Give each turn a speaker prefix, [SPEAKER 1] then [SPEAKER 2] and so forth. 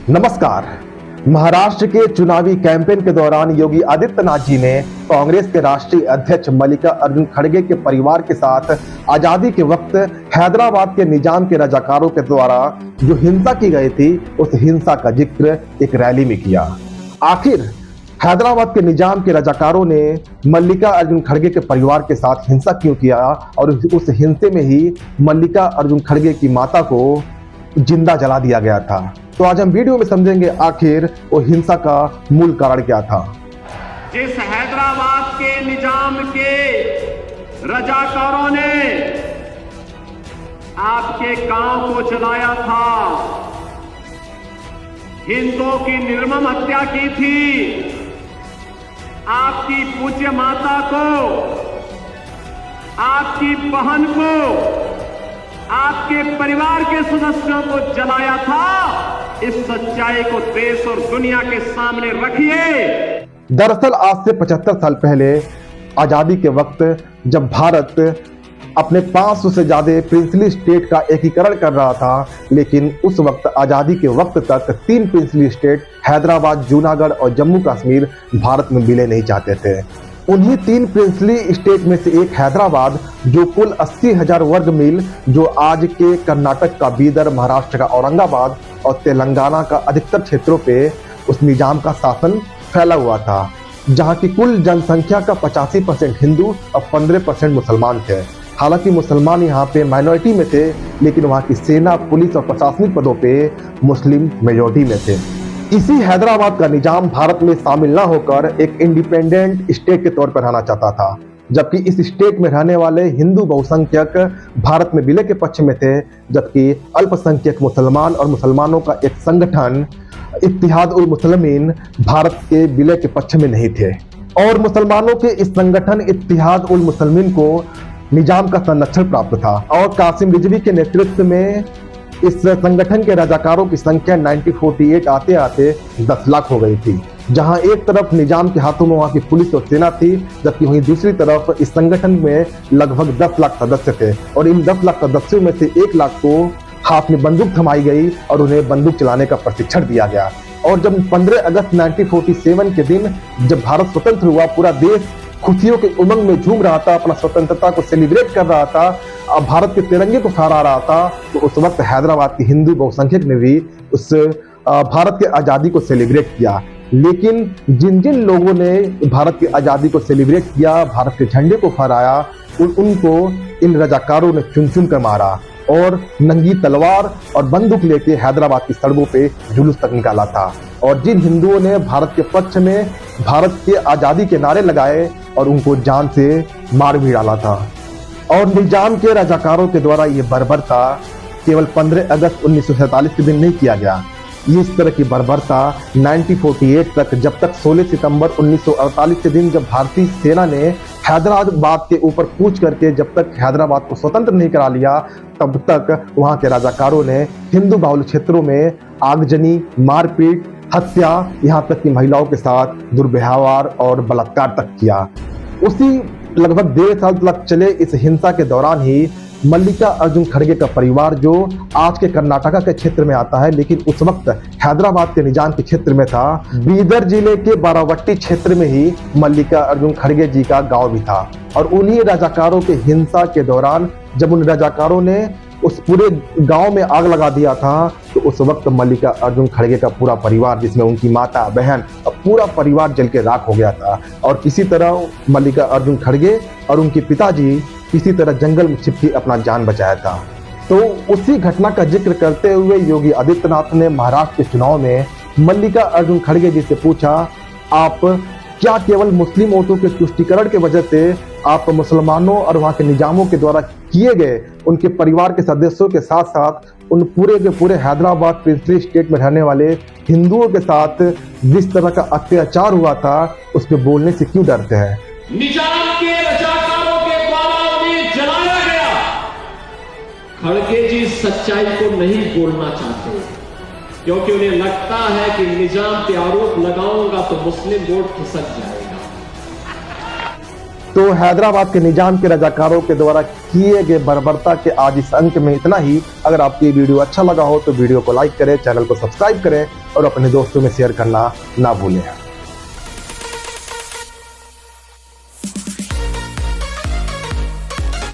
[SPEAKER 1] नमस्कार। महाराष्ट्र के चुनावी कैंपेन के दौरान योगी आदित्यनाथ जी ने कांग्रेस के राष्ट्रीय अध्यक्ष मल्लिकार्जुन खड़गे के परिवार के साथ आजादी के वक्त हैदराबाद के निजाम के रजाकारों के द्वारा जो हिंसा की गई थी उस हिंसा का जिक्र एक रैली में किया। आखिर हैदराबाद के निजाम के रजाकारों ने मल्लिकार्जुन खड़गे के परिवार के साथ हिंसा क्यों किया और उस हिंसे में ही मल्लिकार्जुन खड़गे की माता को जिंदा जला दिया गया था। तो आज हम वीडियो में समझेंगे आखिर वो हिंसा का मूल कारण क्या था।
[SPEAKER 2] जिस हैदराबाद के निजाम के रजाकारों ने आपके गांव को जलाया था, हिंदुओं की निर्मम हत्या की थी, आपकी पूज्य माता को, आपकी बहन को, आपके परिवार के सदस्यों को जलाया था, इस सच्चाई को देश और दुनिया के सामने रखिए।
[SPEAKER 1] दरअसल आज से 75 साल पहले आजादी के वक्त जब भारत अपने 500 से ज्यादा प्रिंसली स्टेट का एकीकरण कर रहा था, लेकिन उस वक्त आजादी के वक्त तक 3 प्रिंसली स्टेट हैदराबाद, जूनागढ़ और जम्मू कश्मीर भारत में विलय नहीं चाहते थे। उन्हीं 3 प्रिंसली स्टेट में से एक हैदराबाद, जो कुल 80,000 वर्ग मील, जो आज के कर्नाटक का बीदर, महाराष्ट्र का औरंगाबाद और तेलंगाना का अधिकतर क्षेत्रों पे उस निजाम का शासन फैला हुआ था, जहां की कुल जनसंख्या का 85% हिंदू और 15% मुसलमान थे। हालांकि मुसलमान यहाँ पे माइनॉरिटी में थे, लेकिन वहाँ की सेना, पुलिस और प्रशासनिक पदों पे मुस्लिम मेजॉरिटी में थे। इसी हैदराबाद का निजाम भारत में शामिल न होकर एक इंडिपेंडेंट स्टेट के तौर पर रहना चाहता था, जबकि इस स्टेट में रहने वाले हिंदू बहुसंख्यक भारत में विलय के पक्ष में थे, जबकि अल्पसंख्यक मुसलमान और मुसलमानों का एक संगठन इत्तेहाद उल मुस्लिमीन भारत के विलय के पक्ष में नहीं थे। और मुसलमानों के इस संगठन इत्तेहाद उल मुस्लिमीन को निजाम का संरक्षण प्राप्त था और कासिम रिजवी के नेतृत्व में इस संगठन के रजाकारों की संख्या 1948 आते आते 10 लाख हो गई थी। जहां एक तरफ निजाम के हाथों में वहां की पुलिस और सेना थी, जबकि वहीं दूसरी तरफ इस संगठन में लगभग 10 लाख सदस्य थे और इन 10 लाख सदस्यों में से 1 लाख को हाथ में बंदूक थमाई गई और उन्हें बंदूक चलाने का प्रशिक्षण दिया गया। और जब 15 अगस्त 1947 के दिन जब भारत स्वतंत्र हुआ, पूरा देश खुशियों के उमंग में झूम रहा था, अपना स्वतंत्रता को सेलिब्रेट कर रहा था, भारत के तिरंगे को फहरा रहा था, तो उस वक्त हैदराबाद के हिंदू बहुसंख्यक ने भी उस भारत की आज़ादी को सेलिब्रेट किया। लेकिन जिन जिन लोगों ने भारत की आज़ादी को सेलिब्रेट किया, भारत के झंडे को फहराया, उनको इन रजाकारों ने चुन चुन कर मारा और नंगी तलवार और बंदूक लेके हैदराबाद की सड़कों पे जुलूस तक निकाला था। और जिन हिंदुओं ने भारत के पक्ष में भारत के आज़ादी के नारे लगाए और उनको जान से मार भी डाला था। और निजाम के रजाकारों के द्वारा ये बर्बरता केवल 15 अगस्त 1947 के दिन नहीं किया गया। ये इस तरह की बर्बरता 1948 तक, जब तक 16 सितंबर 1948 के दिन जब भारतीय सेना ने हैदराबाद के ऊपर कूच करके जब तक हैदराबाद को स्वतंत्र नहीं करा लिया, तब तक वहां के रजाकारों ने हिंदू बाहुल क्षेत्रों में आगजनी, मारपीट, हत्या, यहाँ तक कि महिलाओं के साथ दुर्व्यवहार और बलात्कार तक किया। उसी लगभग 1.5 साल तक चले इस हिंसा के दौरान ही मल्लिकार्जुन खड़गे का परिवार, जो आज के कर्नाटका के क्षेत्र में आता है, लेकिन उस वक्त हैदराबाद के निजाम के क्षेत्र में था, बीदर जिले के बारावट्टी क्षेत्र में ही मल्लिकार्जुन खड़गे जी का गांव भी था। और उन्हीं रजाकारों के हिंसा के दौरान जब उन रजाकारों ने उस पूरे गांव में आग लगा दिया था, तो उस वक्त मल्लिकार्जुन खड़गे का पूरा परिवार, जिसमें उनकी माता, बहन और पूरा परिवार जल के राख हो गया था। और किसी तरह मल्लिकार्जुन खड़गे और उनके पिताजी किसी तरह जंगल में छिप के अपना जान बचाया था। तो उसी घटना का जिक्र करते हुए योगी आदित्यनाथ ने महाराष्ट्र के चुनाव में मल्लिकार्जुन खड़गे जी से पूछा, आप क्या केवल मुस्लिम वोटों के तुष्टीकरण के वजह से आप मुसलमानों और वहां के निजामों के द्वारा किए गए उनके परिवार के सदस्यों के साथ साथ उन पूरे के पूरे हैदराबाद प्रिंसली स्टेट में रहने वाले हिंदुओं के साथ जिस तरह का अत्याचार हुआ था, उस पर बोलने से क्यों डरते हैं?
[SPEAKER 2] निजाम के रजाकारों के द्वारा उन्हें जलाया गया। खड़गे जी सच्चाई को नहीं बोलना चाहते, क्योंकि उन्हें लगता है कि निजाम पे आरोप लगाऊंगा तो मुस्लिम वोट खिसक जाएगा।
[SPEAKER 1] तो हैदराबाद के निजाम के रजाकारों के द्वारा किए गए बर्बरता के आज इस अंक में इतना ही। अगर आपको ये वीडियो अच्छा लगा हो तो वीडियो को लाइक करें, चैनल को सब्सक्राइब करें और अपने दोस्तों में शेयर करना ना भूलें।